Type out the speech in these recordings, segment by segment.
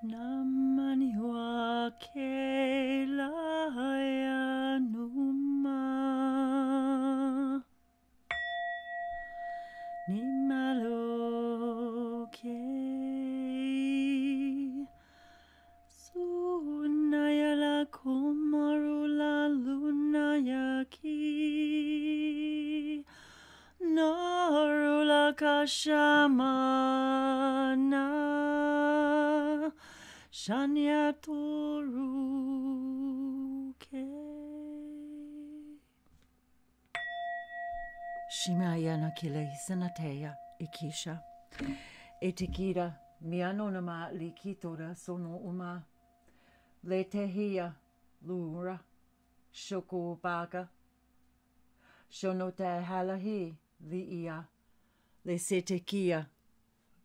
Namaniwa ke laya numa ni malo ke sunaya la kumaru la lunaya ki narula kashamana shanya toru ke Shimayana kile sanateya ikisha etikira mianonama likitora sono uma letehia lura shokobaga shonota halahi liia lesetekia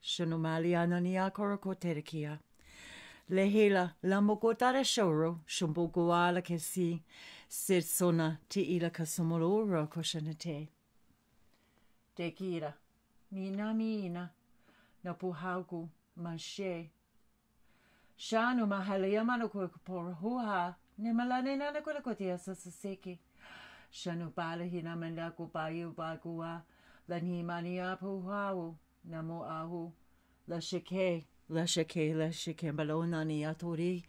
shonomaliana nia korokoterekia lehela lamokotara shoro shumbogoala kesi sitsona ti ila kasomoloro koshanate Tekira, mina, na puhauku, mashe. Shanu mahalia manoko por huha, ne malane na kotia saseki. Shanu balahina mandaku bayu bagua, lani mania puhau, namo ahu, la shike, balona ni atori,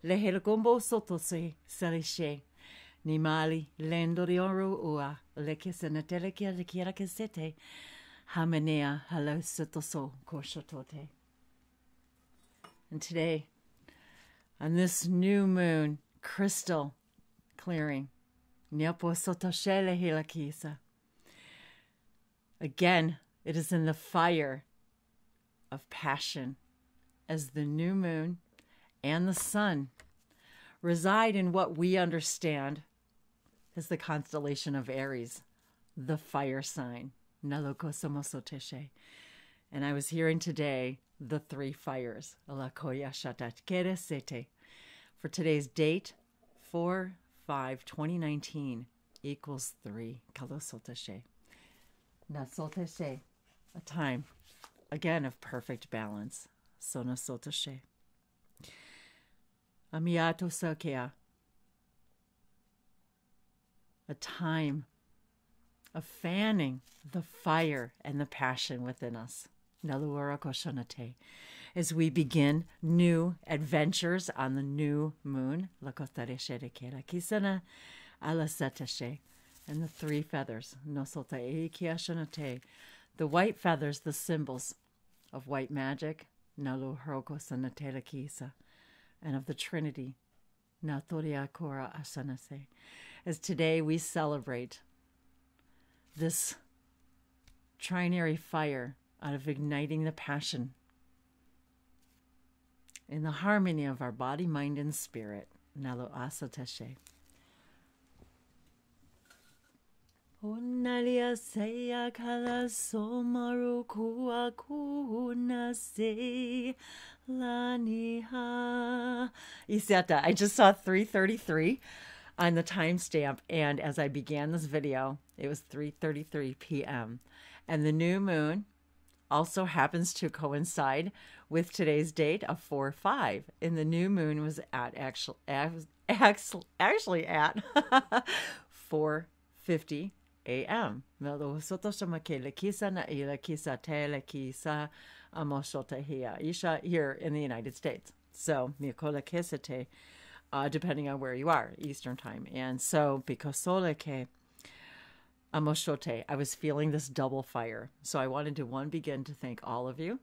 le helgombo sotose, salishe. Nimali lendorioro ua lekisenatelekia lekiera kesete hamenea halo sotoso koshotote. And today, on this new moon crystal clearing, Nyapo sotoshele hilakisa. Again, it is in the fire of passion as the new moon and the sun reside in what we understand is the constellation of Aries, the fire sign, Naloko Somosoteshe. And I was hearing today the three fires, Alakoya Shatatkere Sete. For today's date, 4/5/2019 equals 3, Kalosoteshe. Nasoteshe, a time, again, of perfect balance, Sonosoteshe. Amiato Sakea, a time of fanning the fire and the passion within us. Naluara Koshonate. As we begin new adventures on the new moon, Lakotaresherekera Kisana Alasatashe, and the three feathers, Nosota Eikiashonate, the white feathers, the symbols of white magic, Nalu Horoko Sanatela Kisa, and of the Trinity, Natoria Kora Asanase. As today we celebrate this trinary fire out of igniting the passion in the harmony of our body, mind, and spirit. Nalo Asateshe. Onalia seya kala somaru kua kuna se laniha. Isata, I just saw 3:33 on the timestamp, and as I began this video, it was 3:33 p.m. And the new moon also happens to coincide with today's date of 4/5. And the new moon was at actually at 4:50 a.m. Here in the United States. So, depending on where you are, Eastern time. And so, because Amoshote, I was feeling this double fire. So I wanted to begin to thank all of you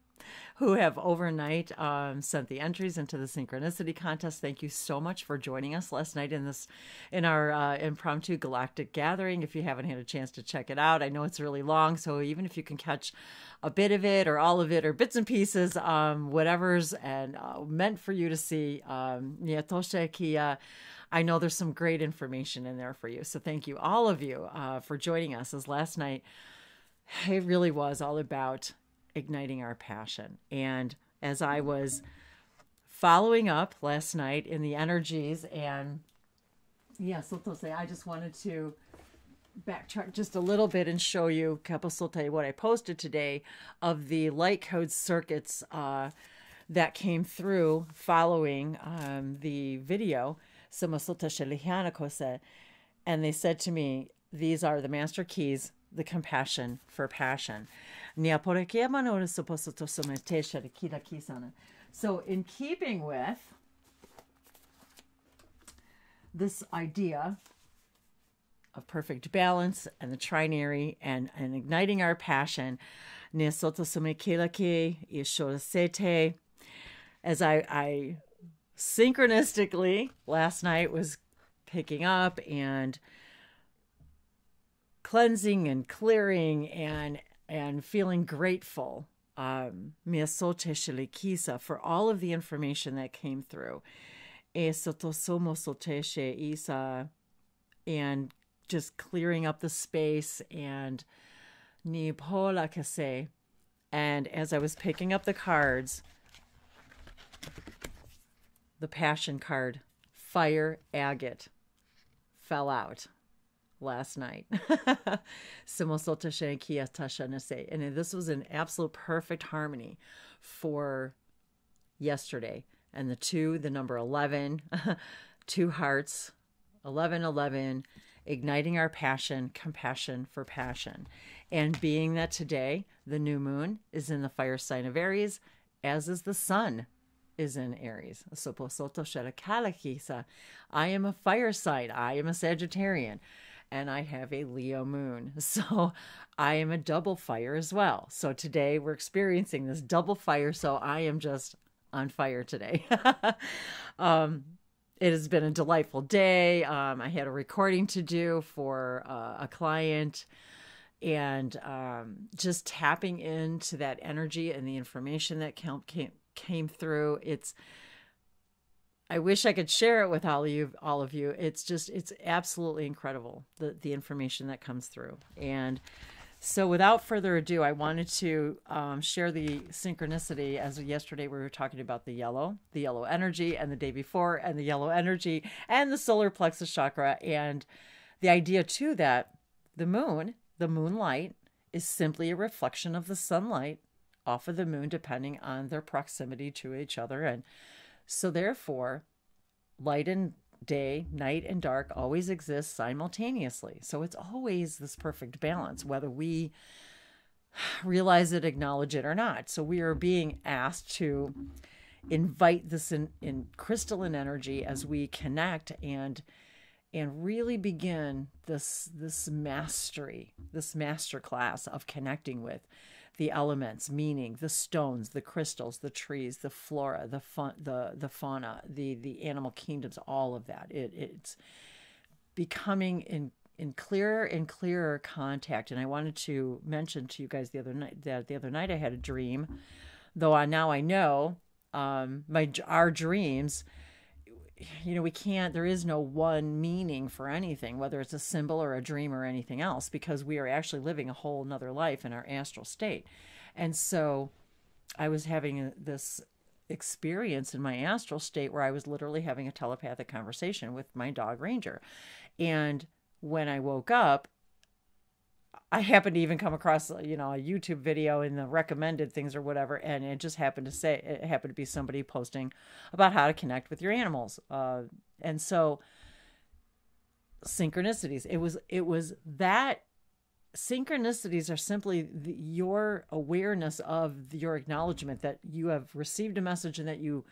who have overnight sent the entries into the Synchronicity contest. Thank you so much for joining us last night in our impromptu galactic gathering. If you haven't had a chance to check it out, I know it's really long, so even if you can catch a bit of it or all of it or bits and pieces, whatever's and meant for you to see, Nyatoshe Kia. I know there's some great information in there for you. So thank you, all of you, for joining us. As last night, it really was all about igniting our passion. And as I was following up last night in the energies, and Sotose, I just wanted to backtrack just a little bit and show you, Kapasote, what I posted today of the light code circuits that came through following the video. And they said to me, these are the master keys, the compassion for passion. So in keeping with this idea of perfect balance and the trinary and igniting our passion, as I synchronistically last night was picking up and cleansing and clearing and feeling grateful for all of the information that came through. And just clearing up the space and as I was picking up the cards, the passion card, fire agate, fell out last night. And this was an absolute perfect harmony for yesterday. And the number 11, 2 hearts, 1111, igniting our passion, compassion for passion. And being that today, the new moon is in the fire sign of Aries, as is the sun is in Aries. I am a fire sign. I am a Sagittarian. And I have a Leo moon. So I am a double fire as well. So today we're experiencing this double fire. So I am just on fire today. It has been a delightful day. I had a recording to do for a client, and just tapping into that energy and the information that came through. I wish I could share it with all of you. It's absolutely incredible, the information that comes through. And so without further ado, I wanted to share the synchronicity. As yesterday we were talking about the yellow energy, and the day before, and the yellow energy and the solar plexus chakra. And the idea too that the moonlight is simply a reflection of the sunlight off of the moon, depending on their proximity to each other. And so therefore, light and day, night and dark always exist simultaneously. So it's always this perfect balance, whether we realize it, acknowledge it or not. So we are being asked to invite this in crystalline energy as we connect and really begin this mastery, this master class of connecting with the elements, meaning the stones, the crystals, the trees, the flora, the fauna, the animal kingdoms, all of that. It's becoming in clearer and clearer contact. And I wanted to mention to you guys the other night I had a dream, though now I know our dreams, there is no one meaning for anything, whether it's a symbol or a dream or anything else, because we are actually living a whole nother life in our astral state. And so I was having this experience in my astral state where I was literally having a telepathic conversation with my dog Ranger. And when I woke up, I happened to even come across, a YouTube video in the recommended things or whatever. And it just happened to be somebody posting about how to connect with your animals. And so synchronicities, it was that synchronicities are simply your awareness of your acknowledgement that you have received a message and that you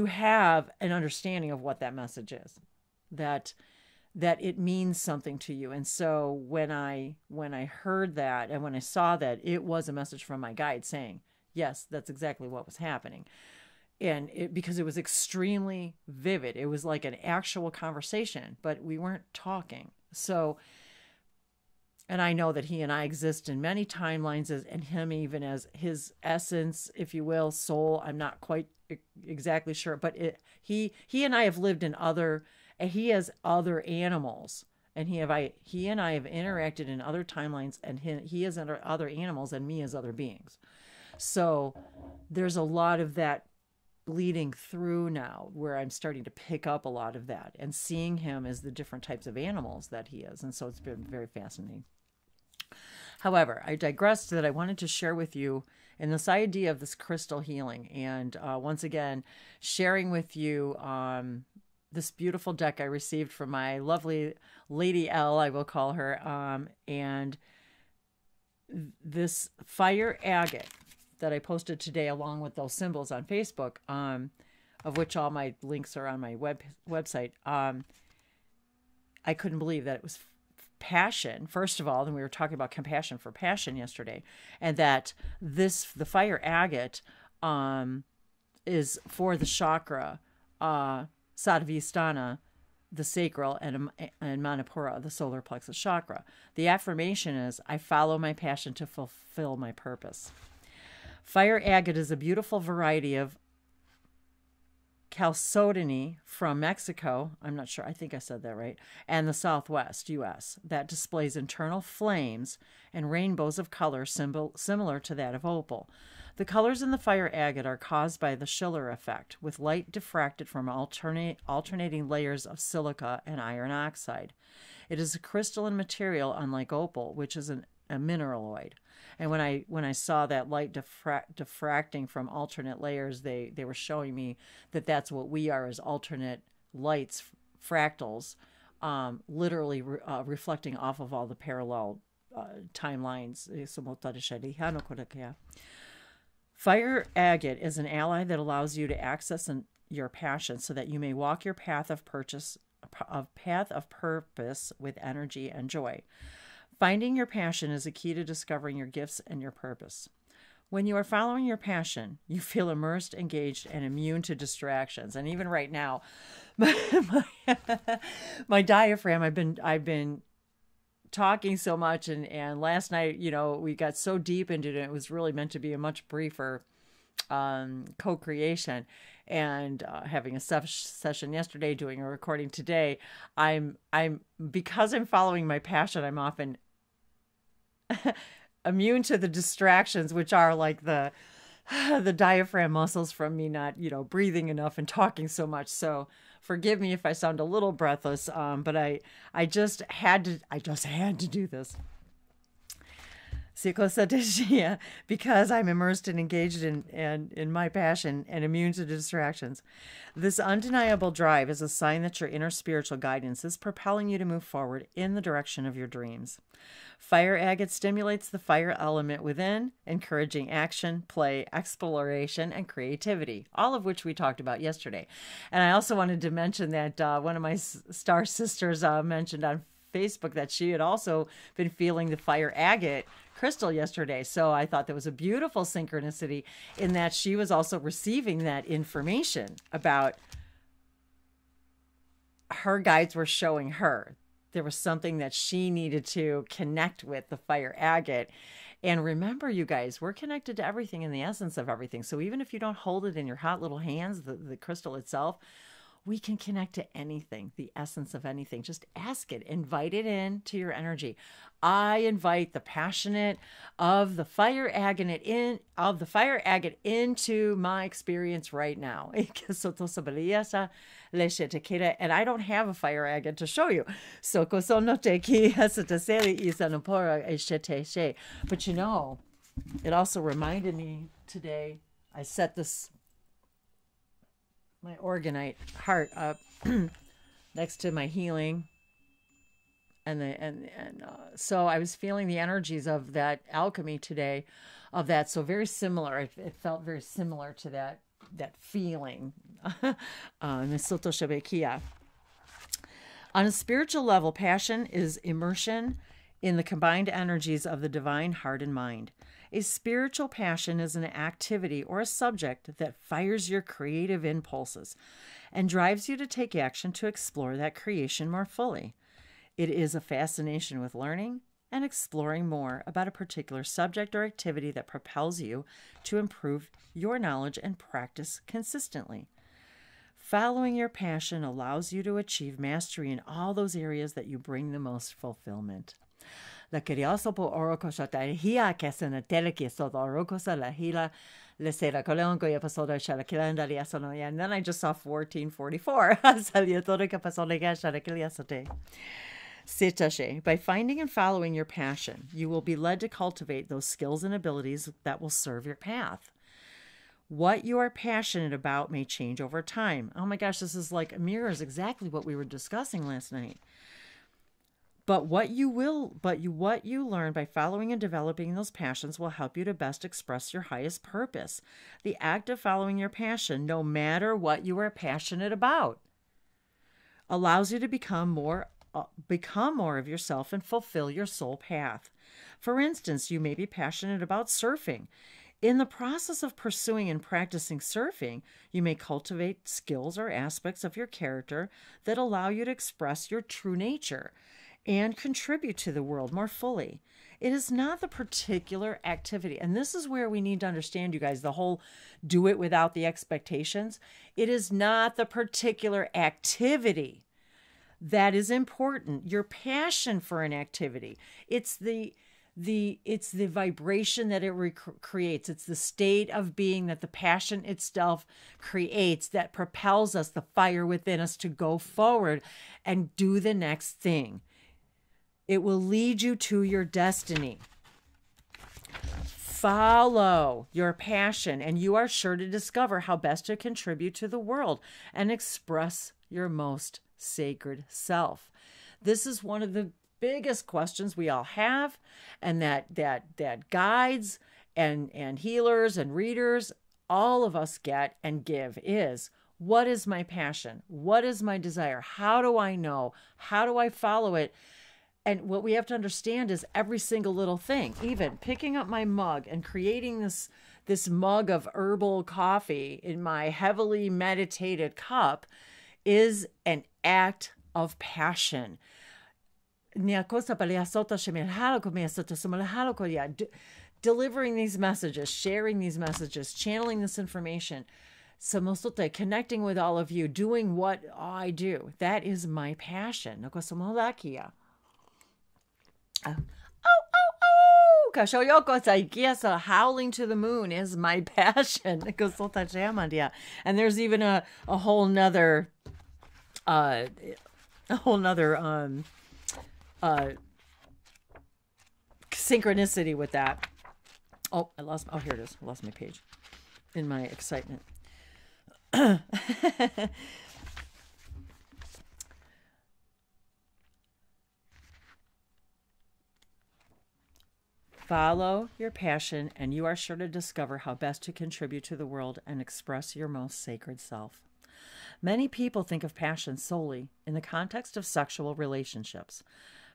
have an understanding of what that message is, that it means something to you. And so when I heard that and when I saw that, it was a message from my guide saying, yes, that's exactly what was happening. And because it was extremely vivid, it was like an actual conversation, but we weren't talking. So, and I know that he and I exist in many timelines, and him even as his essence, if you will, soul. I'm not quite exactly sure, but he and I have lived in he has other animals, and he and I have interacted in other timelines, and he has other animals and me as other beings. So there's a lot of that bleeding through now, where I'm starting to pick up a lot of that and seeing him as the different types of animals that he is. And so it's been very fascinating. However, I digressed that I wanted to share with you and this idea of this crystal healing. And once again, sharing with you this beautiful deck I received from my lovely Lady L, I will call her, and this fire agate that I posted today along with those symbols on Facebook, of which all my links are on my website. I couldn't believe that it was passion, first of all, and we were talking about compassion for passion yesterday, and that the fire agate is for the chakra Sadhisthana, the sacral, and Manipura, the solar plexus chakra. The affirmation is, I follow my passion to fulfill my purpose. Fire agate is a beautiful variety of chalcedony from Mexico, I'm not sure, I think I said that right, and the Southwest U.S. that displays internal flames and rainbows of color similar to that of opal. The colors in the fire agate are caused by the Schiller effect, with light diffracted from alternating layers of silica and iron oxide. It is a crystalline material, unlike opal, which is a mineraloid. And when I saw that light diffracting from alternate layers, they were showing me that that's what we are, as alternate lights, fractals, literally reflecting off of all the parallel timelines. Fire agate is an ally that allows you to access your passion so that you may walk your path of purpose with energy and joy. Finding your passion is a key to discovering your gifts and your purpose. When you are following your passion, you feel immersed, engaged, and immune to distractions. And even right now, my diaphragm, I've been talking so much, and last night, we got so deep into it. It was really meant to be a much briefer co-creation, and having a session yesterday, doing a recording today. Because I'm following my passion, I'm often immune to the distractions, which are like the diaphragm muscles from me not, breathing enough and talking so much. So forgive me if I sound a little breathless, but I just had to do this. Because I'm immersed and engaged in my passion and immune to distractions. This undeniable drive is a sign that your inner spiritual guidance is propelling you to move forward in the direction of your dreams. Fire agate stimulates the fire element within, encouraging action, play, exploration, and creativity, all of which we talked about yesterday. And I also wanted to mention that one of my star sisters mentioned on Facebook that she had also been feeling the fire agate crystal yesterday. So I thought that was a beautiful synchronicity in that she was also receiving that information about her guides were showing her there was something that she needed to connect with, the fire agate. And remember, you guys, we're connected to everything in the essence of everything. So even if you don't hold it in your hot little hands, the crystal itself, we can connect to anything, the essence of anything. Just ask it, invite it into your energy. I invite the passionate of the fire agate into my experience right now. And I don't have a fire agate to show you. But it also reminded me today, I set my organite heart up next to my healing, and so I was feeling the energies of that alchemy today, of that. So very similar. It felt very similar to that feeling. On a spiritual level, passion is immersion in the combined energies of the divine heart and mind. A spiritual passion is an activity or a subject that fires your creative impulses and drives you to take action to explore that creation more fully. It is a fascination with learning and exploring more about a particular subject or activity that propels you to improve your knowledge and practice consistently. Following your passion allows you to achieve mastery in all those areas that you bring the most fulfillment. And then I just saw 1444. Setashe, by finding and following your passion, you will be led to cultivate those skills and abilities that will serve your path. What you are passionate about may change over time. Oh my gosh, this is like mirrors exactly what we were discussing last night. But what you learn by following and developing those passions will help you to best express your highest purpose. The act of following your passion, no matter what you are passionate about, allows you to become more of yourself and fulfill your soul path. For instance, you may be passionate about surfing. In the process of pursuing and practicing surfing, you may cultivate skills or aspects of your character that allow you to express your true nature and contribute to the world more fully. It is not the particular activity, and this is where we need to understand, you guys, the whole do it without the expectations. It is not the particular activity that is important, your passion for an activity. It's the vibration that it creates. It's the state of being that the passion itself creates that propels us, the fire within us, to go forward and do the next thing. It will lead you to your destiny. Follow your passion, and you are sure to discover how best to contribute to the world and express your most sacred self. This is one of the biggest questions we all have, and that guides and healers and readers, all of us get and give, is: what is my passion? What is my desire? How do I know? How do I follow it? And what we have to understand is every single little thing, even picking up my mug and creating this mug of herbal coffee in my heavily meditated cup, is an act of passion. Delivering these messages, sharing these messages, channeling this information, connecting with all of you, doing what I do, that is my passion. Howling to the moon is my passion. And there's even a whole nother synchronicity with that. Oh, here it is. I lost my page in my excitement. Follow your passion, and you are sure to discover how best to contribute to the world and express your most sacred self. Many people think of passion solely in the context of sexual relationships.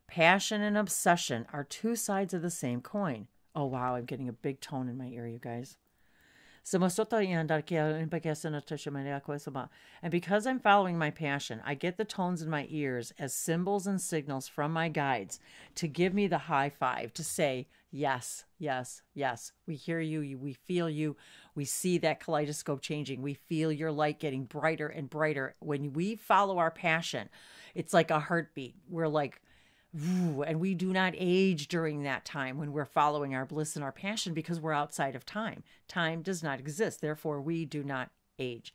Passion and obsession are two sides of the same coin. Oh, wow, I'm getting a big tone in my ear, you guys. And because I'm following my passion, I get the tones in my ears as symbols and signals from my guides to give me the high five, to say, yes, yes, yes. We hear you, we feel you, we see that kaleidoscope changing, we feel your light getting brighter and brighter. When we follow our passion, it's like a heartbeat. We're like, and we do not age during that time when we're following our bliss and our passion, because we're outside of time. Time does not exist. Therefore, we do not age.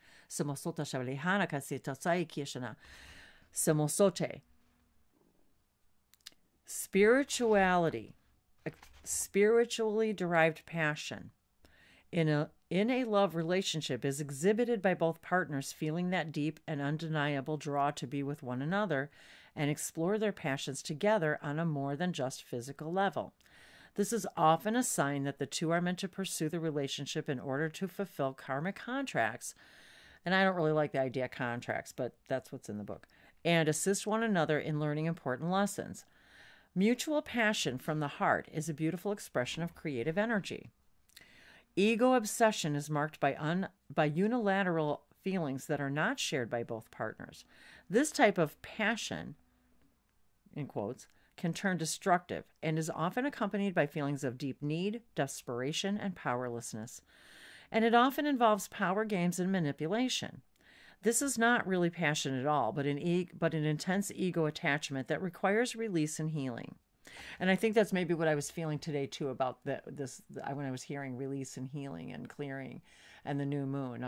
Spirituality, spiritually derived passion in a love relationship is exhibited by both partners feeling that deep and undeniable draw to be with one another and explore their passions together on a more than just physical level. This is often a sign that the two are meant to pursue the relationship in order to fulfill karmic contracts. And I don't really like the idea of contracts, but that's what's in the book. And assist one another in learning important lessons. Mutual passion from the heart is a beautiful expression of creative energy. Ego obsession is marked by unilateral feelings that are not shared by both partners. This type of passion, in quotes, can turn destructive and is often accompanied by feelings of deep need, desperation, and powerlessness. And it often involves power games and manipulation. This is not really passion at all, but an intense ego attachment that requires release and healing. And I think that's maybe what I was feeling today too about this when I was hearing release and healing and clearing and the new moon.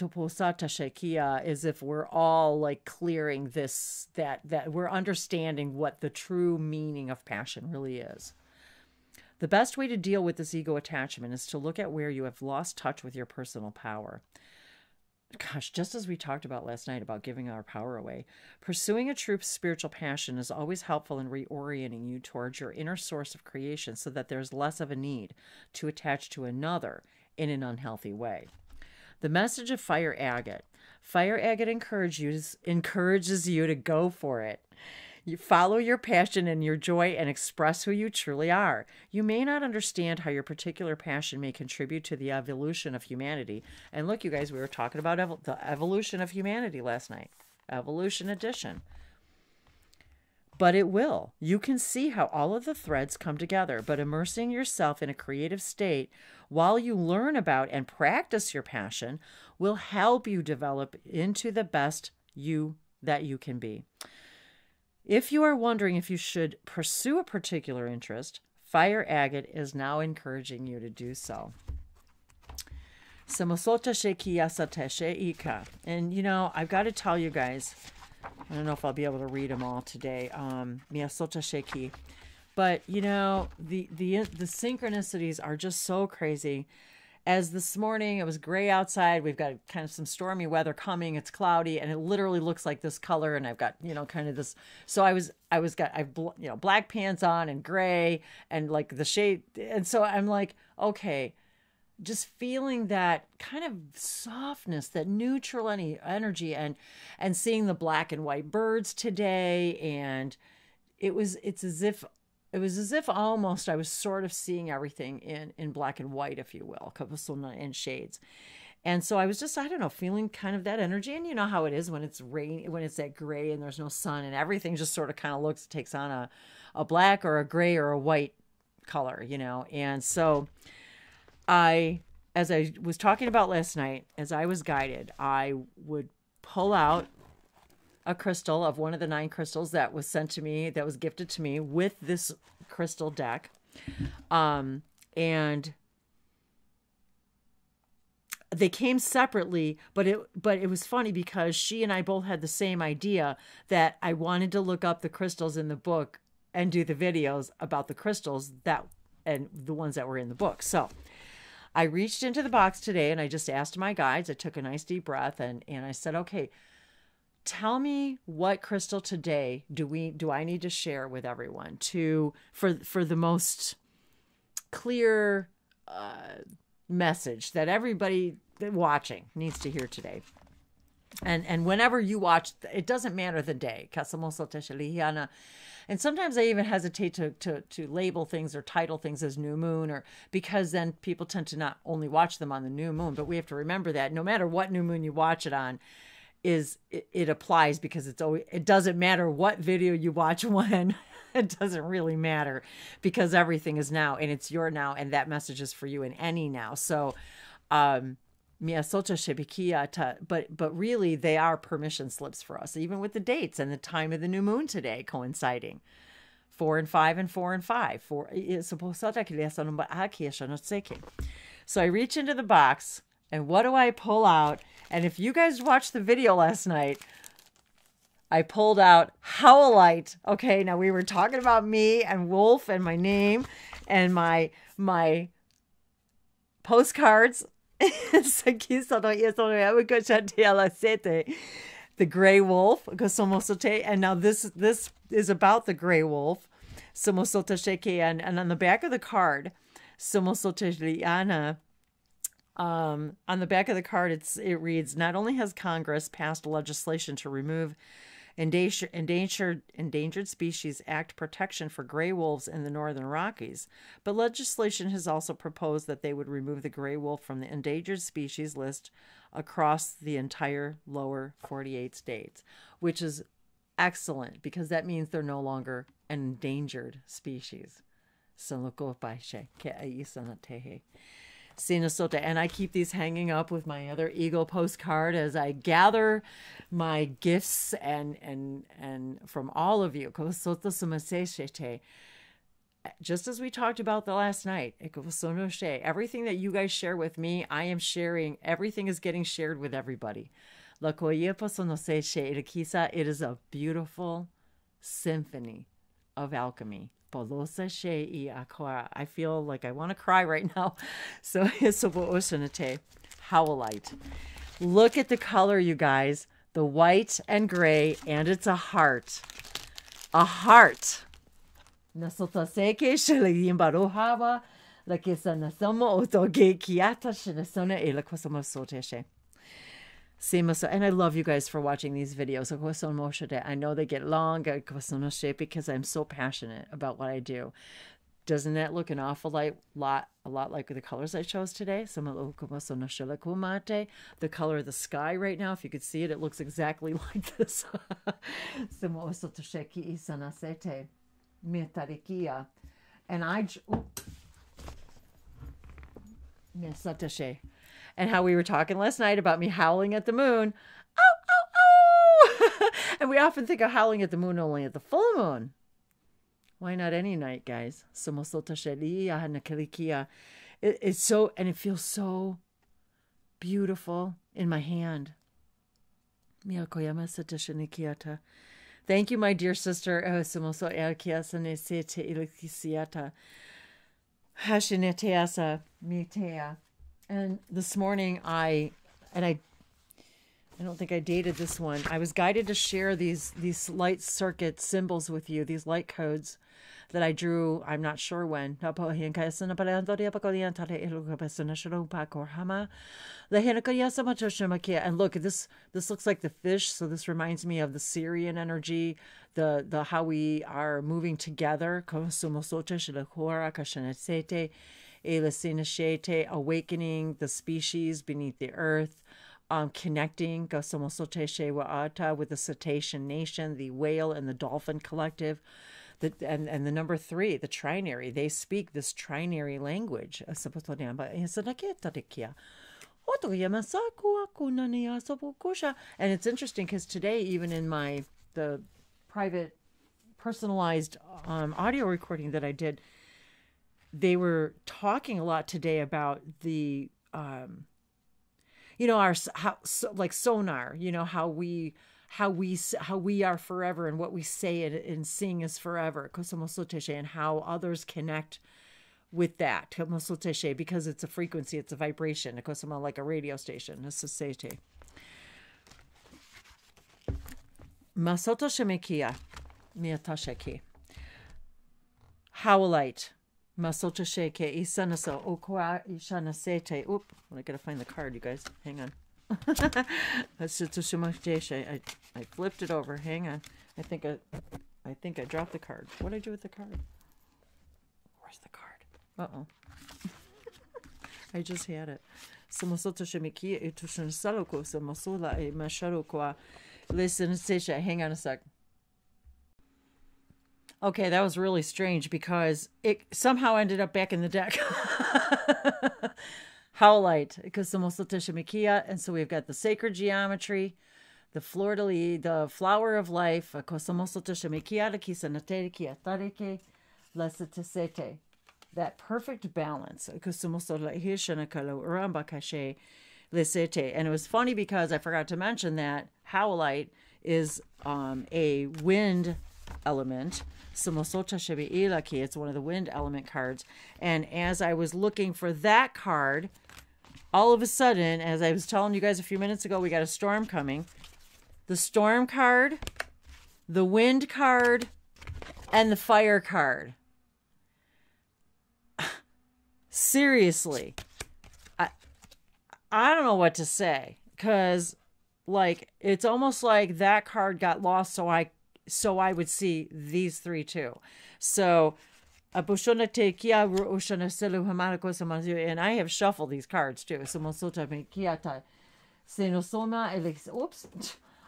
toposata shekia is if we're all like clearing this, that we're understanding what the true meaning of passion really is. The best way to deal with this ego attachment is to look at where you have lost touch with your personal power. Gosh, just as we talked about last night about giving our power away, pursuing a true spiritual passion is always helpful in reorienting you towards your inner source of creation so that there's less of a need to attach to another in an unhealthy way. The message of fire agate. Fire agate encourages you to go for it. You follow your passion and your joy and express who you truly are. You may not understand how your particular passion may contribute to the evolution of humanity. And look, you guys, we were talking about the evolution of humanity last night. Evolution edition. But it will. You can see how all of the threads come together. But immersing yourself in a creative state while you learn about and practice your passion will help you develop into the best you that you can be. If you are wondering if you should pursue a particular interest, fire agate is now encouraging you to do so. And you know, I've got to tell you guys, I don't know if I'll be able to read them all today. But you know, the synchronicities are just so crazy. As this morning, it was gray outside. We've got kind of some stormy weather coming. It's cloudy, and it literally looks like this color. And I've got, you know, kind of this. So I've black pants on and gray and like the shade. And so I'm like, okay, just feeling that kind of softness, that neutral energy, and seeing the black and white birds today. And it was as if almost I was sort of seeing everything in black and white, if you will, in shades. And so I was just, I don't know, feeling kind of that energy. And you know how it is when it's rain, when it's that gray and there's no sun and everything just sort of kind of takes on a black or a gray or a white color, you know. And so as I was talking about last night, as I was guided, I would pull out a crystal of one of the 9 crystals that was sent to me, that was gifted to me with this crystal deck. And they came separately, but it was funny because she and I both had the same idea that I wanted to look up the crystals in the book and do the videos about the crystals and the ones that were in the book. So I reached into the box today and I just asked my guides. I took a nice deep breath and I said, okay, tell me what crystal today do I need to share with everyone for the most clear message that everybody watching needs to hear today. And whenever you watch, it doesn't matter the day. And sometimes I even hesitate to label things or title things as new moon, because then people tend to not only watch them on the new moon, but we have to remember that no matter what new moon you watch it on, it applies, because it doesn't matter what video you watch when. It doesn't really matter, because everything is now, and it's your now, and that message is for you in any now. So but really they are permission slips for us, even with the dates and the time of the new moon today coinciding. 4 and 5 and 4 and 5. So I reach into the box, and what do I pull out? And if you guys watched the video last night, I pulled out Howlite. Okay, now we were talking about me and Wolf and my name and my postcards. The gray wolf. And now this is about the gray wolf. And on the back of the card, on the back of the card, it reads, not only has Congress passed legislation to remove Endangered Species Act protection for gray wolves in the Northern Rockies, but legislation has also proposed that they would remove the gray wolf from the endangered species list across the entire lower 48 states, which is excellent, because that means they're no longer an endangered species. And I keep these hanging up with my other eagle postcard as I gather my gifts and from all of you. just as we talked about the last night, everything that you guys share with me, I am sharing. Everything is getting shared with everybody. It is a beautiful symphony of alchemy. I feel like I want to cry right now. So Howlite. Look at the color, you guys. The white and gray, and it's a heart. A heart. And I love you guys for watching these videos. I know they get long because I'm so passionate about what I do. Doesn't that look an awful lot like the colors I chose today? The color of the sky right now, if you could see it, it looks exactly like this. And how we were talking last night about me howling at the moon. Ow, ow, ow! And we often think of howling at the moon only at the full moon. Why not any night, guys? It's so, and it feels so beautiful in my hand. Thank you, my dear sister. And this morning I don't think I dated this one. I was guided to share these light circuit symbols with you, these light codes that I drew, I'm not sure when. And look, this looks like the fish, so this reminds me of the Syrian energy, the how we are moving together. Awakening the species beneath the earth, connecting with the cetacean nation, the whale and the dolphin collective, and the number 3, the trinary. They speak this trinary language. And it's interesting because today, even in the private personalized audio recording that I did, they were talking a lot today about the, like sonar, how we are forever, and what we say and sing is forever, and how others connect with that, because it's a frequency, it's a vibration, like a radio station, a society. Howlite. Oop, I gotta find the card, you guys. Hang on. I flipped it over. Hang on. I think I dropped the card. What did I do with the card? Where's the card? Uh-oh. I just had it. Hang on a sec. Okay, that was really strange because it somehow ended up back in the deck. Howlite, and so we've got the sacred geometry, the fleur de lis, the flower of life, that perfect balance. And it was funny because I forgot to mention that Howlite is a wind element. It's one of the wind element cards. And as I was looking for that card, all of a sudden, as I was telling you guys a few minutes ago, we got a storm coming. The storm card, the wind card, and the fire card. Seriously. I don't know what to say, because like it's almost like that card got lost, so I would see these 3 too. So, and I have shuffled these cards too. Oops,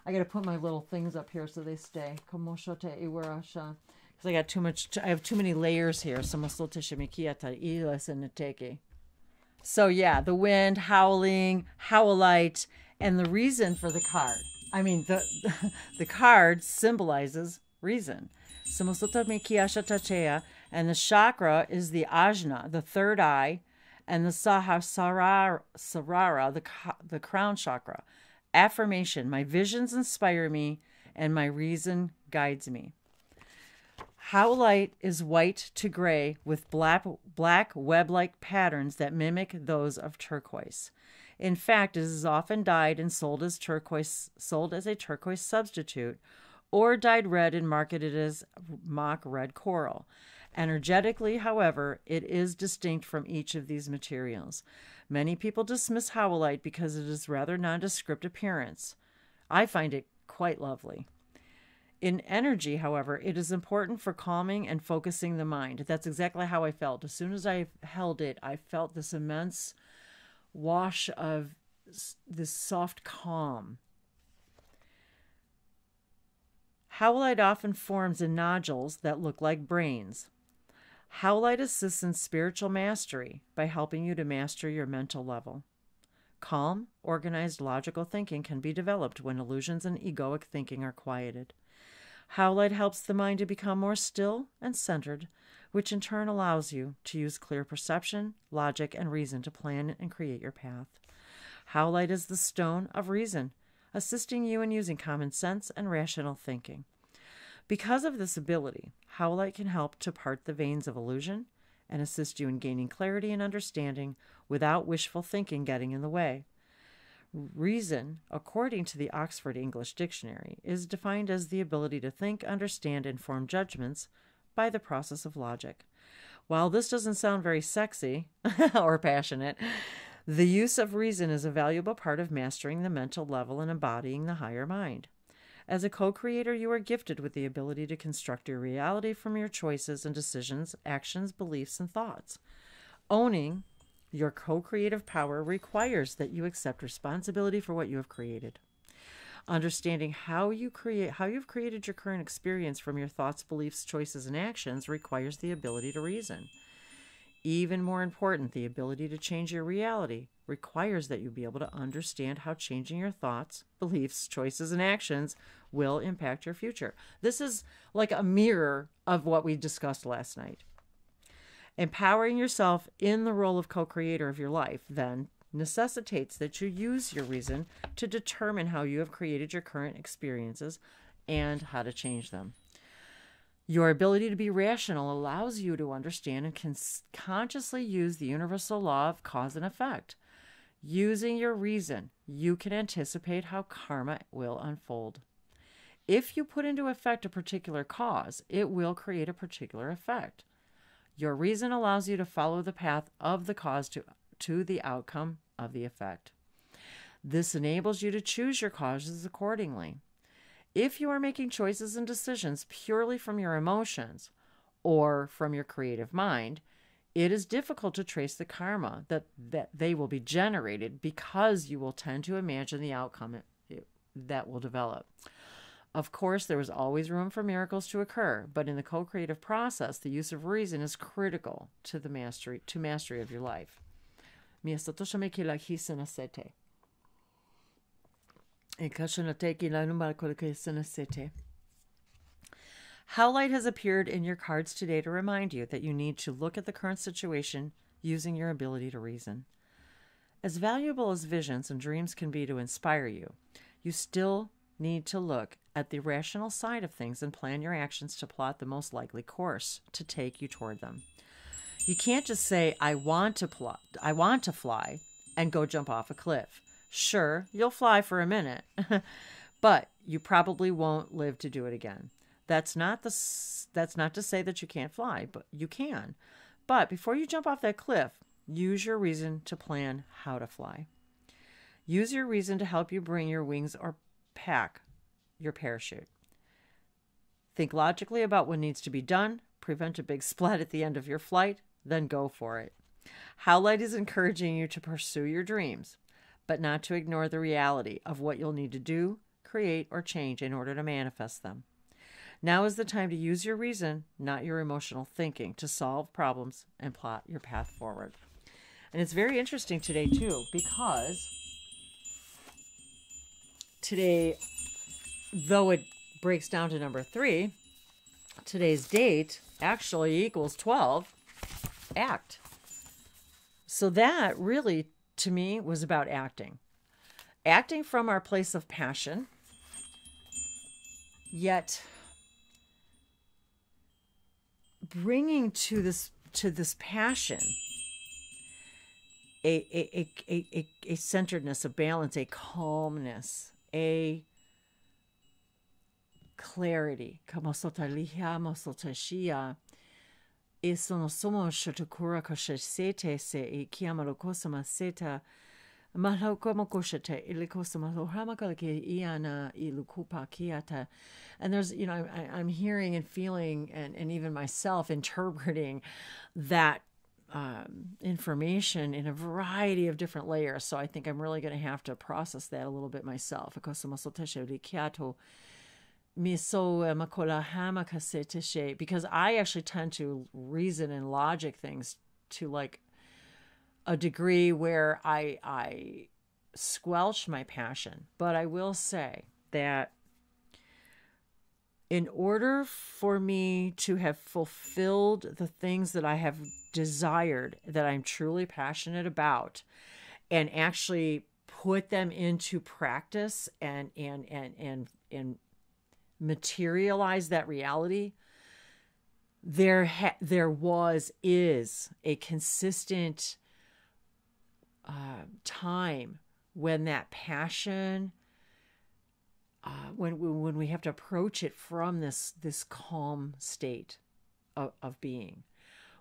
I gotta put my little things up here so they stay. Because I got too much. I have too many layers here. So yeah, the wind, howling, howlite, and the reason for the card. I mean, the card symbolizes reason. And And the chakra is the ajna, the third eye, and the sahasrara, the crown chakra. Affirmation: my visions inspire me and my reason guides me. Howlite is white to gray with black web-like patterns that mimic those of turquoise. In fact, it is often dyed and sold as a turquoise substitute, or dyed red and marketed as mock red coral. Energetically, however, it is distinct from each of these materials. Many people dismiss howlite because it is rather nondescript appearance. I find it quite lovely. In energy, however, it is important for calming and focusing the mind. That's exactly how I felt. As soon as I held it, I felt this immense wash of this soft calm. Howlite often forms in nodules that look like brains. Howlite assists in spiritual mastery by helping you to master your mental level. Calm, organized, logical thinking can be developed when illusions and egoic thinking are quieted. Howlite helps the mind to become more still and centered, which in turn allows you to use clear perception, logic, and reason to plan and create your path. Howlite is the stone of reason, assisting you in using common sense and rational thinking. Because of this ability, howlite can help to part the veins of illusion and assist you in gaining clarity and understanding without wishful thinking getting in the way. Reason, according to the Oxford English Dictionary, is defined as the ability to think, understand, and form judgments by the process of logic. While this doesn't sound very sexy or passionate, the use of reason is a valuable part of mastering the mental level and embodying the higher mind. As a co-creator, you are gifted with the ability to construct your reality from your choices and decisions, actions, beliefs, and thoughts. Owning your co-creative power requires that you accept responsibility for what you have created. Understanding how you've created your current experience from your thoughts, beliefs, choices, and actions requires the ability to reason. Even more important, the ability to change your reality requires that you be able to understand how changing your thoughts, beliefs, choices, and actions will impact your future. This is like a mirror of what we discussed last night. Empowering yourself in the role of co-creator of your life, then, necessitates that you use your reason to determine how you have created your current experiences and how to change them. Your ability to be rational allows you to understand and consciously use the universal law of cause and effect. Using your reason, you can anticipate how karma will unfold. If you put into effect a particular cause, it will create a particular effect. Your reason allows you to follow the path of the cause to the outcome of the effect. This enables you to choose your causes accordingly. If you are making choices and decisions purely from your emotions or from your creative mind, it is difficult to trace the karma that they will be generated because you will tend to imagine the outcome that will develop. Of course, there is always room for miracles to occur, but in the co-creative process, the use of reason is critical to the mastery of your life. Howlite has appeared in your cards today to remind you that you need to look at the current situation using your ability to reason. As valuable as visions and dreams can be to inspire you, you still need to look at the rational side of things and plan your actions to plot the most likely course to take you toward them. You can't just say, I want to fly, and go jump off a cliff. Sure, you'll fly for a minute, but you probably won't live to do it again. That's not to say that you can't fly, but you can. But before you jump off that cliff, use your reason to plan how to fly. Use your reason to help you bring your wings or pack your parachute. Think logically about what needs to be done, prevent a big splat at the end of your flight, then go for it. Howlite is encouraging you to pursue your dreams, but not to ignore the reality of what you'll need to do, create, or change in order to manifest them. Now is the time to use your reason, not your emotional thinking, to solve problems and plot your path forward. And it's very interesting today, too, because today, though it breaks down to number 3, today's date actually equals 12, act. So that really, to me, was about acting. Acting from our place of passion, yet bringing to this passion a centeredness, a balance, a calmness, a clarity. E sono somo shotakura koshete se e kiamaro kosama seta mahau como koshete ilikosama lohamakalake iana ilukupa kiata. And there's, I'm hearing and feeling and even myself interpreting that information in a variety of different layers. So I think I'm really going to have to process that a little bit myself. Because I actually tend to reason and logic things to like a degree where I squelch my passion. But I will say that in order for me to have fulfilled the things that I have desired, that I'm truly passionate about, and actually put them into practice and materialize that reality, is a consistent time when that passion, when we have to approach it from this calm state of being,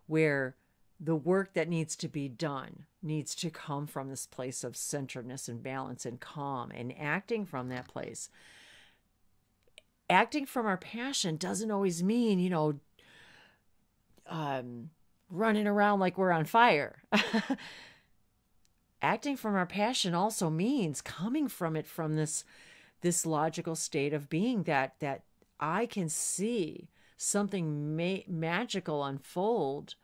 where the work that needs to be done needs to come from this place of centeredness and balance and calm, and acting from that place. Acting from our passion doesn't always mean, running around like we're on fire. Acting from our passion also means coming from it from this logical state of being that I can see something magical unfold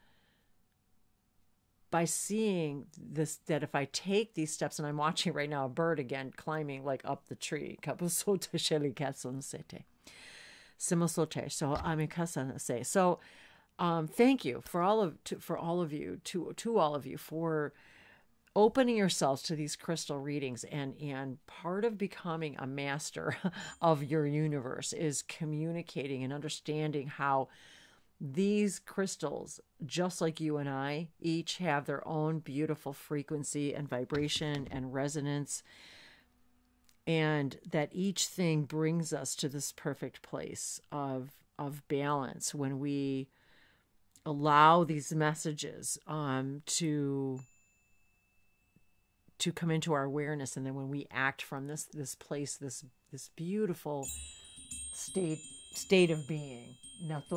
by seeing this, that if I take these steps, and I'm watching right now a bird again climbing like up the tree. So thank you for all of you for opening yourselves to these crystal readings, and part of becoming a master of your universe is communicating and understanding how these crystals, just like you and I, each have their own beautiful frequency and vibration and resonance, and that each thing brings us to this perfect place of balance when we allow these messages to come into our awareness, and then when we act from this place, this beautiful state of being. I don't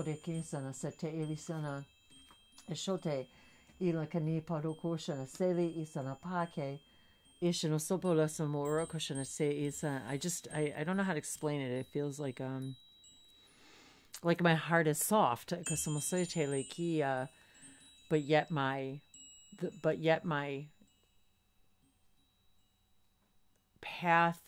know how to explain it. It feels like my heart is soft, but yet my path,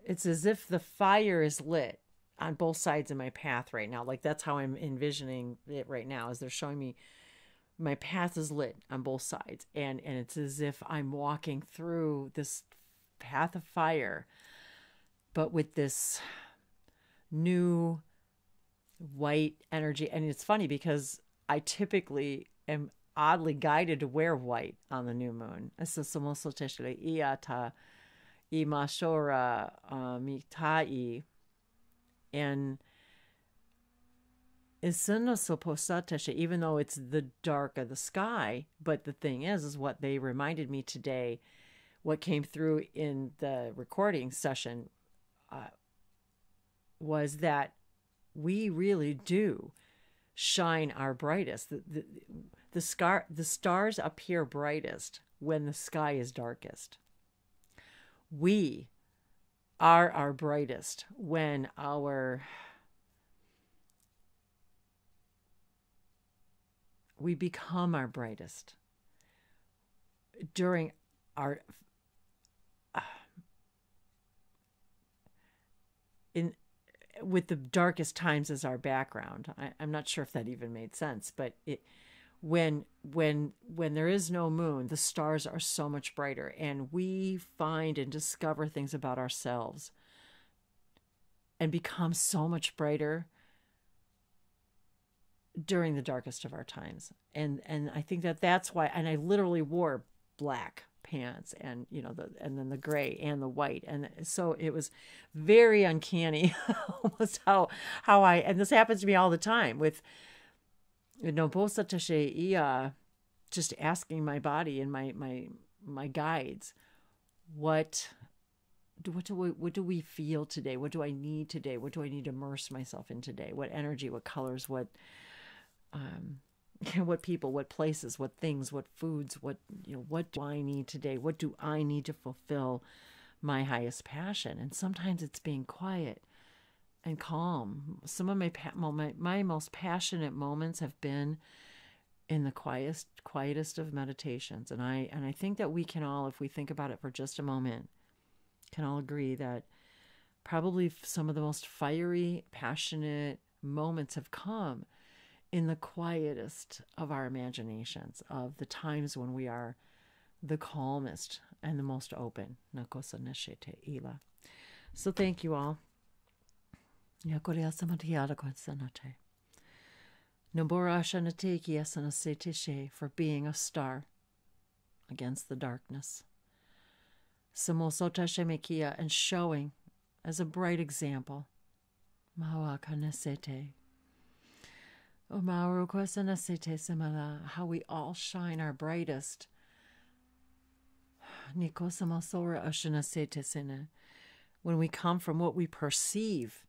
it's as if the fire is lit on both sides of my path right now. Like, that's how I'm envisioning it right now, as they're showing me my path is lit on both sides, and it's as if I'm walking through this path of fire, but with this new white energy. And it's funny because I typically am oddly guided to wear white on the new moon. And even though it's the dark of the sky, but the thing is what they reminded me today, what came through in the recording session, was that we really do shine our brightest. The stars appear brightest when the sky is darkest. We are our brightest when we become our brightest during our with the darkest times as our background. I'm not sure if that even made sense, but when there is no moon, the stars are so much brighter, and we find and discover things about ourselves and become so much brighter during the darkest of our times. And I think that's why, and I literally wore black pants and, and then the gray and the white. And so it was very uncanny almost how and this happens to me all the time with, just asking my body and my guides, what do we feel today? What do I need today? What do I need to immerse myself in today? What energy, what colors, what people, what places, what things, what foods, what do I need today? What do I need to fulfill my highest passion? And sometimes it's being quiet and calm. Some of my most passionate moments have been in the quietest of meditations. And I think that we can all, if we think about it for just a moment, can all agree that probably some of the most fiery, passionate moments have come in the quietest of our imaginations, of the times when we are the calmest and the most open. So thank you all. For being a star against the darkness. And showing as a bright example. How we all shine our brightest. When we come from what we perceive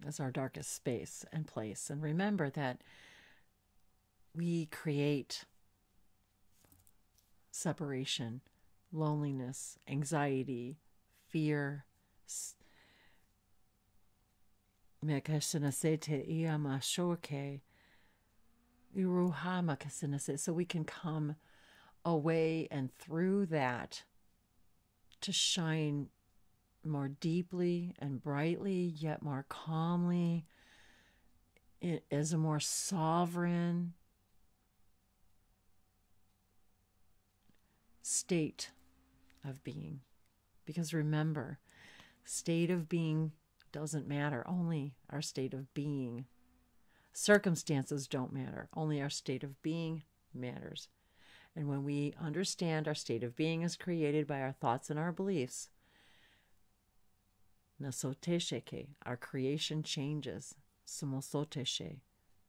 as our darkest space and place. And remember that we create separation, loneliness, anxiety, fear. So we can come away and through that to shine more deeply and brightly, yet more calmly, as a more sovereign state of being. Because remember, state of being doesn't matter, only our state of being. Circumstances don't matter, only our state of being matters. And when we understand our state of being is created by our thoughts and our beliefs, Nasotesheke, our creation changes. Sumosoteshe,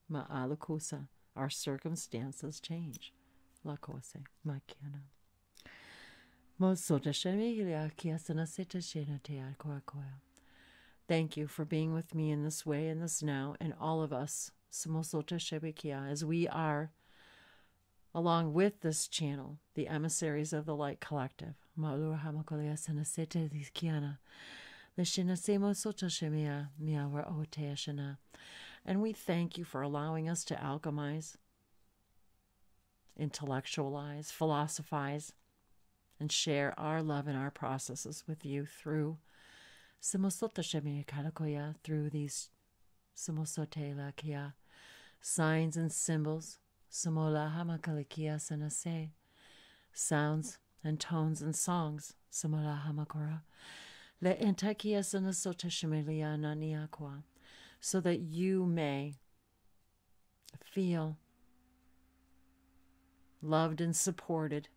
ma'alakusa, our circumstances change. Lakose, makiana. Thank you for being with me in this way, in this now, and all of us, as we are, along with this channel, the Emissaries of the Light Collective. And we thank you for allowing us to alchemize, intellectualize, philosophize, and share our love and our processes with you through through these signs and symbols, sounds and tones and songs, so that you may feel loved and supported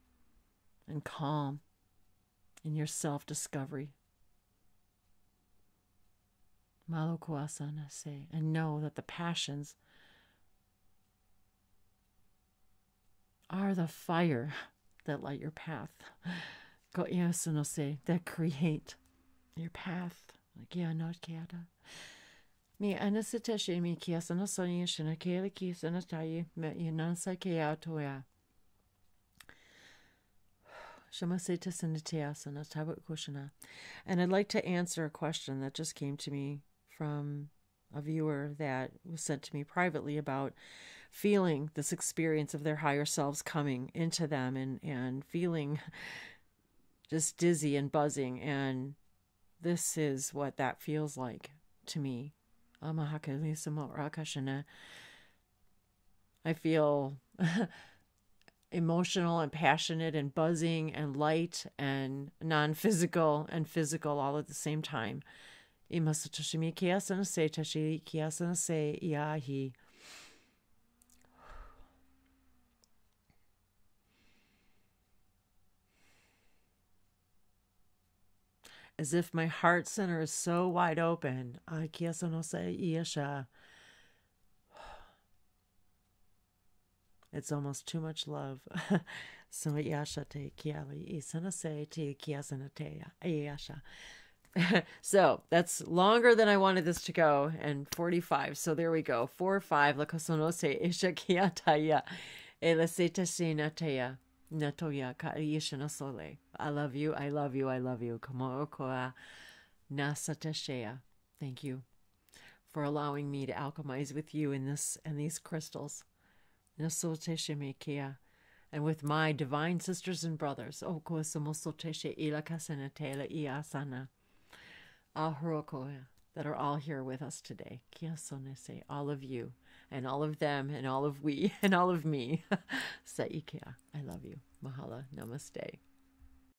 and calm in your self-discovery. And know that the passions are the fire that light your path. That create your path. Mi anasitashi mi kiasana sonia shinakeli kisanatayi me inansa keatoya. And I'd like to answer a question that just came to me from a viewer that was sent to me privately about feeling this experience of their higher selves coming into them and feeling just dizzy and buzzing. And this is what that feels like to me. I feel emotional and passionate and buzzing and light and non-physical and physical all at the same time. As if my heart center is so wide open. It's almost too much love. So that's longer than I wanted this to go, and 45. So there we go. 4 5. I love you. I love you. I love you. Thank you for allowing me to alchemize with you in this and these crystals. And with my divine sisters and brothers. That are all here with us today. All of you, and all of them, and all of we, and all of me. I love you. Mahala. Namaste.